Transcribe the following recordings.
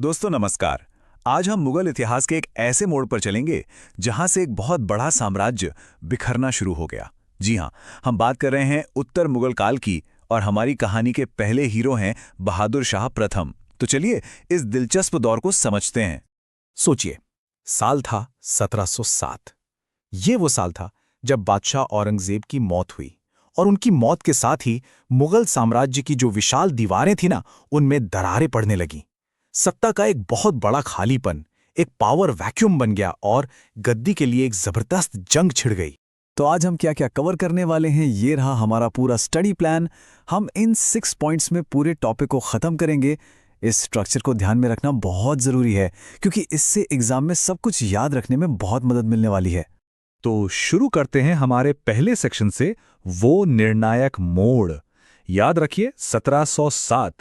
दोस्तों नमस्कार। आज हम मुगल इतिहास के एक ऐसे मोड़ पर चलेंगे जहां से एक बहुत बड़ा साम्राज्य बिखरना शुरू हो गया। जी हां, हम बात कर रहे हैं उत्तर मुगल काल की और हमारी कहानी के पहले हीरो हैं बहादुर शाह प्रथम। तो चलिए इस दिलचस्प दौर को समझते हैं। सोचिए, साल था 1707। ये वो साल था जब बादशाह औरंगजेब की मौत हुई और उनकी मौत के साथ ही मुगल साम्राज्य की जो विशाल दीवारें थी ना, उनमें दरारें पड़ने लगीं। सत्ता का एक बहुत बड़ा खालीपन, एक पावर वैक्यूम बन गया और गद्दी के लिए एक जबरदस्त जंग छिड़ गई। तो आज हम क्या क्या कवर करने वाले हैं, ये रहा हमारा पूरा स्टडी प्लान। हम इन 6 पॉइंट्स में पूरे टॉपिक को ख़त्म करेंगे। इस स्ट्रक्चर को ध्यान में रखना बहुत ज़रूरी है क्योंकि इससे एग्जाम में सब कुछ याद रखने में बहुत मदद मिलने वाली है। तो शुरू करते हैं हमारे पहले सेक्शन से, वो निर्णायक मोड़। याद रखिए 1707,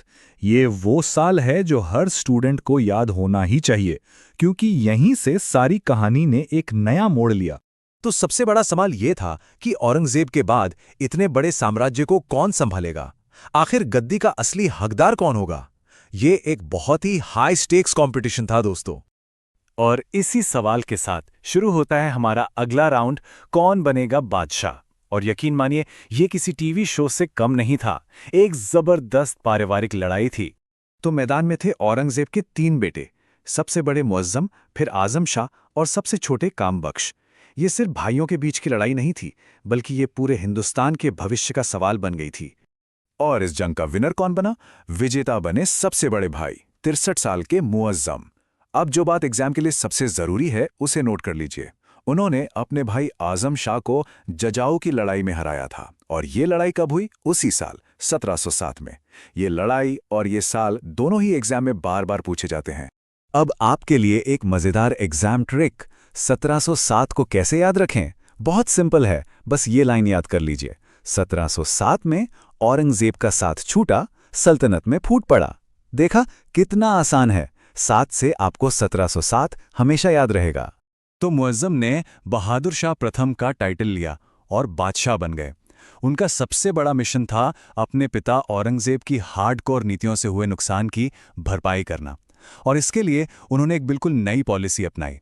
ये वो साल है जो हर स्टूडेंट को याद होना ही चाहिए क्योंकि यहीं से सारी कहानी ने एक नया मोड़ लिया। तो सबसे बड़ा सवाल ये था कि औरंगजेब के बाद इतने बड़े साम्राज्य को कौन संभालेगा? आखिर गद्दी का असली हकदार कौन होगा? ये एक बहुत ही हाई स्टेक्स कंपटीशन था दोस्तों। और इसी सवाल के साथ शुरू होता है हमारा अगला राउंड, कौन बनेगा बादशाह। और यकीन मानिए, ये किसी टीवी शो से कम नहीं था, एक जबरदस्त पारिवारिक लड़ाई थी। तो मैदान में थे औरंगजेब के 3 बेटे, सबसे बड़े मुअज्जम, फिर आजम शाह और सबसे छोटे कामबख्श। ये सिर्फ भाइयों के बीच की लड़ाई नहीं थी, बल्कि ये पूरे हिंदुस्तान के भविष्य का सवाल बन गई थी। और इस जंग का विनर कौन बना? विजेता बने सबसे बड़े भाई, 63 साल के मुअज्जम। अब जो बात एग्जाम के लिए सबसे जरूरी है उसे नोट कर लीजिए। उन्होंने अपने भाई आजम शाह को जजाऊ की लड़ाई में हराया था। और ये लड़ाई कब हुई? उसी साल 1707 में। ये लड़ाई और ये साल दोनों ही एग्जाम में बार बार पूछे जाते हैं। अब आपके लिए एक मजेदार एग्जाम ट्रिक। 1707 को कैसे याद रखें? बहुत सिंपल है, बस ये लाइन याद कर लीजिए। 1707 में औरंगजेब का साथ छूटा, सल्तनत में फूट पड़ा। देखा कितना आसान है। 7 से आपको 1707 हमेशा याद रहेगा। तो मुअज्जम ने बहादुर शाह प्रथम का टाइटल लिया और बादशाह बन गए। उनका सबसे बड़ा मिशन था अपने पिता औरंगजेब की हार्डकोर नीतियों से हुए नुकसान की भरपाई करना, और इसके लिए उन्होंने एक बिल्कुल नई पॉलिसी अपनाई।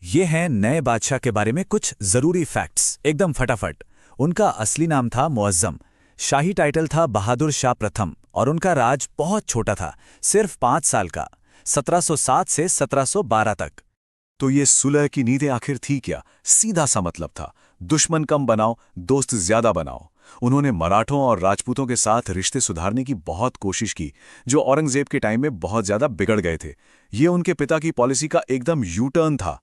ये हैं नए बादशाह के बारे में कुछ जरूरी फैक्ट्स, एकदम फटाफट। उनका असली नाम था मुअज्जम, शाही टाइटल था बहादुर शाह प्रथम, और उनका राज बहुत छोटा था, सिर्फ 5 साल का, 1707 से 1712 तक। तो ये सुलह की नीति आखिर थी क्या? सीधा सा मतलब था, दुश्मन कम बनाओ, दोस्त ज्यादा बनाओ। उन्होंने मराठों और राजपूतों के साथ रिश्ते सुधारने की बहुत कोशिश की, जो औरंगजेब के टाइम में बहुत ज्यादा बिगड़ गए थे। ये उनके पिता की पॉलिसी का एकदम यू टर्न था।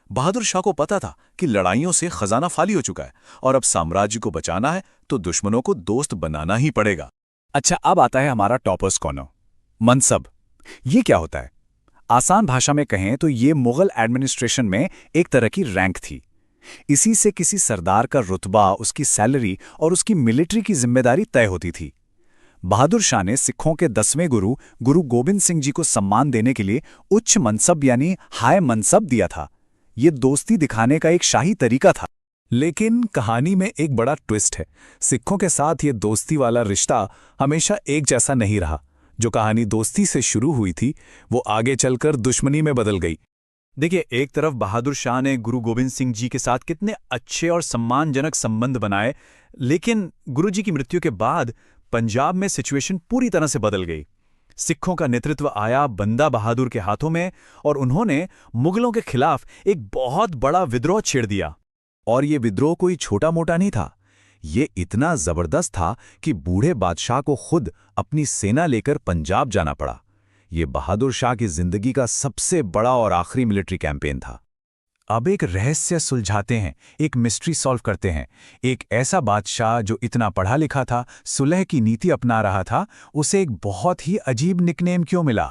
बहादुर शाह को पता था कि लड़ाइयों से खजाना खाली हो चुका है और अब साम्राज्य को बचाना है तो दुश्मनों को दोस्त बनाना ही पड़ेगा। अच्छा, अब आता है हमारा टॉपर्स कॉर्नर, मनसब। ये क्या होता है? आसान भाषा में कहें तो ये मुगल एडमिनिस्ट्रेशन में एक तरह की रैंक थी। इसी से किसी सरदार का रुतबा, उसकी सैलरी और उसकी मिलिट्री की जिम्मेदारी तय होती थी। बहादुर शाह ने सिखों के 10वें गुरु गुरु गोबिंद सिंह जी को सम्मान देने के लिए उच्च मनसब यानी हाय मनसब दिया था। ये दोस्ती दिखाने का एक शाही तरीका था। लेकिन कहानी में एक बड़ा ट्विस्ट है। सिखों के साथ ये दोस्ती वाला रिश्ता हमेशा एक जैसा नहीं रहा। जो कहानी दोस्ती से शुरू हुई थी, वो आगे चलकर दुश्मनी में बदल गई। देखिए, एक तरफ बहादुर शाह ने गुरु गोविंद सिंह जी के साथ कितने अच्छे और सम्मानजनक संबंध बनाए, लेकिन गुरु जी की मृत्यु के बाद पंजाब में सिचुएशन पूरी तरह से बदल गई। सिखों का नेतृत्व आया बंदा बहादुर के हाथों में और उन्होंने मुगलों के खिलाफ एक बहुत बड़ा विद्रोह छेड़ दिया। और ये विद्रोह कोई छोटा मोटा नहीं था। ये इतना जबरदस्त था कि बूढ़े बादशाह को खुद अपनी सेना लेकर पंजाब जाना पड़ा। ये बहादुर शाह की जिंदगी का सबसे बड़ा और आखिरी मिलिट्री कैंपेन था। अब एक रहस्य सुलझाते हैं, एक मिस्ट्री सॉल्व करते हैं। एक ऐसा बादशाह जो इतना पढ़ा लिखा था, सुलह की नीति अपना रहा था, उसे एक बहुत ही अजीब निकनेम क्यों मिला?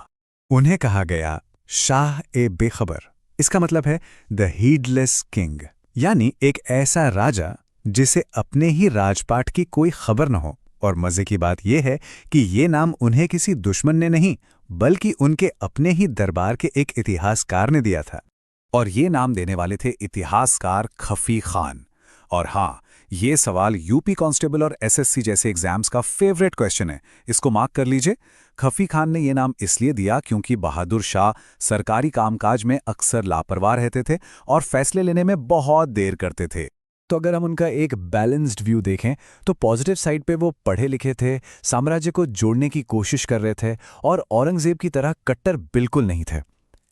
उन्हें कहा गया शाह ए बेखबर। इसका मतलब है द हीडलेस किंग, यानी एक ऐसा राजा जिसे अपने ही राजपाट की कोई खबर न हो। और मजे की बात यह है कि ये नाम उन्हें किसी दुश्मन ने नहीं, बल्कि उनके अपने ही दरबार के एक इतिहासकार ने दिया था। और ये नाम देने वाले थे इतिहासकार खफी खान। और हाँ, ये सवाल यूपी कांस्टेबल और एसएससी जैसे एग्जाम्स का फेवरेट क्वेश्चन है, इसको मार्क कर लीजिए। खफी खान ने यह नाम इसलिए दिया क्योंकि बहादुर शाह सरकारी कामकाज में अक्सर लापरवाह रहते थे और फैसले लेने में बहुत देर करते थे। तो अगर हम उनका एक बैलेंस्ड व्यू देखें तो पॉजिटिव साइड पे वो पढ़े लिखे थे, साम्राज्य को जोड़ने की कोशिश कर रहे थे और औरंगजेब की तरह कट्टर बिल्कुल नहीं थे।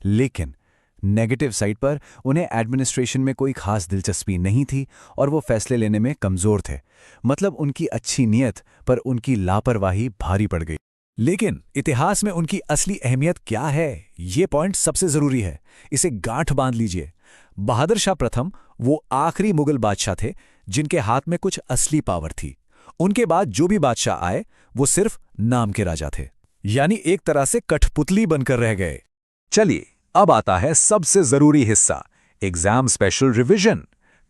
लेकिन नेगेटिव साइड पर उन्हें एडमिनिस्ट्रेशन में कोई खास दिलचस्पी नहीं थी और वो फैसले लेने में कमज़ोर थे। मतलब उनकी अच्छी नीयत पर उनकी लापरवाही भारी पड़ गई। लेकिन इतिहास में उनकी असली अहमियत क्या है, ये पॉइंट सबसे ज़रूरी है। इसे गांठ बांध लीजिए। बहादुर शाह प्रथम वो आखिरी मुगल बादशाह थे जिनके हाथ में कुछ असली पावर थी। उनके बाद जो भी बादशाह आए वो सिर्फ नाम के राजा थे, यानी एक तरह से कठपुतली बनकर रह गए। चलिए अब आता है सबसे जरूरी हिस्सा, एग्जाम स्पेशल रिवीजन।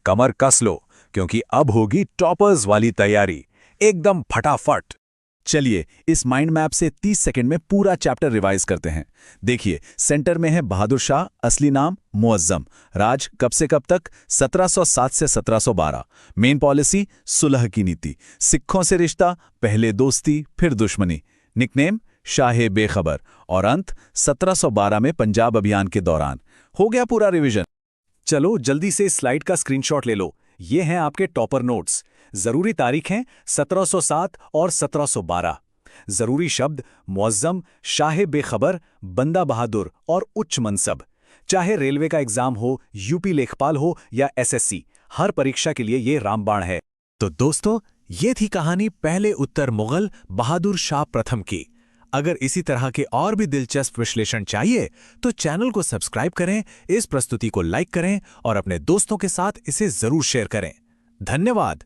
कमर कस लो क्योंकि अब होगी टॉपर्स वाली तैयारी, एकदम फटाफट। चलिए इस माइंड मैप से 30 सेकंड में पूरा चैप्टर रिवाइज करते हैं। देखिए, सेंटर में है बहादुर शाह, असली नाम मुअज्जम, राज कब से कब तक 1707 से 1712, मेन पॉलिसी सुलह की नीति, सिखों से रिश्ता पहले दोस्ती फिर दुश्मनी, निकनेम शाहे बेखबर, और अंत 1712 में पंजाब अभियान के दौरान। हो गया पूरा रिवीजन। चलो जल्दी से इस स्लाइड का स्क्रीनशॉट ले लो, ये हैं आपके टॉपर नोट्स। जरूरी तारीखें 1707 और 1712। जरूरी शब्द मुअज्जम, शाहे बेखबर, बंदा बहादुर और उच्च मनसब। चाहे रेलवे का एग्जाम हो, यूपी लेखपाल हो या एसएससी, हर परीक्षा के लिए ये रामबाण है। तो दोस्तों, ये थी कहानी पहले उत्तर मुगल बहादुर शाह प्रथम की। अगर इसी तरह के और भी दिलचस्प विश्लेषण चाहिए तो चैनल को सब्सक्राइब करें, इस प्रस्तुति को लाइक करें और अपने दोस्तों के साथ इसे जरूर शेयर करें। धन्यवाद।